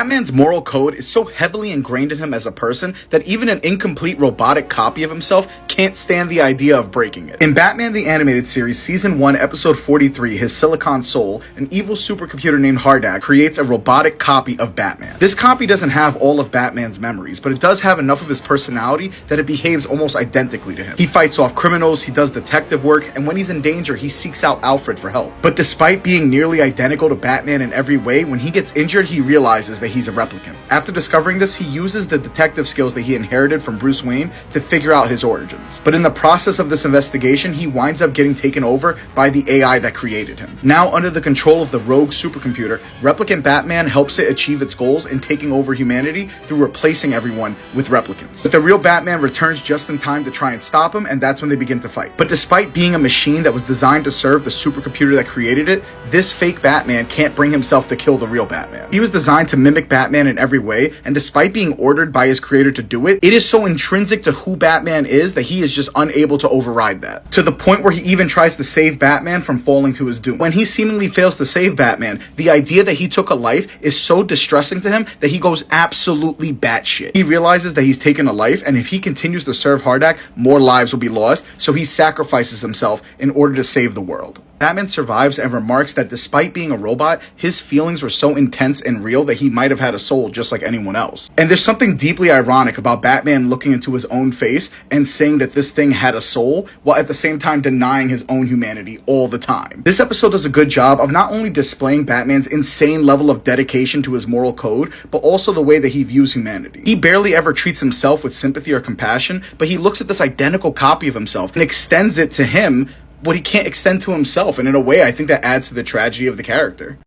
Batman's moral code is so heavily ingrained in him as a person that even an incomplete robotic copy of himself can't stand the idea of breaking it. In Batman the Animated Series, Season 1, Episode 43, His Silicon Soul, an evil supercomputer named Hardak creates a robotic copy of Batman. This copy doesn't have all of Batman's memories, but it does have enough of his personality that it behaves almost identically to him. He fights off criminals, he does detective work, and when he's in danger, he seeks out Alfred for help. But despite being nearly identical to Batman in every way, when he gets injured, he realizes that he's a replicant. After discovering this, he uses the detective skills that he inherited from Bruce Wayne to figure out his origins. But in the process of this investigation, he winds up getting taken over by the AI that created him. Now under the control of the rogue supercomputer, Replicant Batman helps it achieve its goals in taking over humanity through replacing everyone with replicants. But the real Batman returns just in time to try and stop him, and that's when they begin to fight. But despite being a machine that was designed to serve the supercomputer that created it, this fake Batman can't bring himself to kill the real Batman. He was designed to mimic Batman in every way, and despite being ordered by his creator to do it, it is so intrinsic to who Batman is that he is just unable to override that. To the point where he even tries to save Batman from falling to his doom. When he seemingly fails to save Batman, the idea that he took a life is so distressing to him that he goes absolutely batshit. He realizes that he's taken a life, and if he continues to serve Hardak, more lives will be lost, so he sacrifices himself in order to save the world. Batman survives and remarks that despite being a robot, his feelings were so intense and real that he might have had a soul just like anyone else. And there's something deeply ironic about Batman looking into his own face and saying that this thing had a soul, while at the same time denying his own humanity all the time. This episode does a good job of not only displaying Batman's insane level of dedication to his moral code, but also the way that he views humanity. He barely ever treats himself with sympathy or compassion, but he looks at this identical copy of himself and extends it to him what he can't extend to himself, and in a way I think that adds to the tragedy of the character.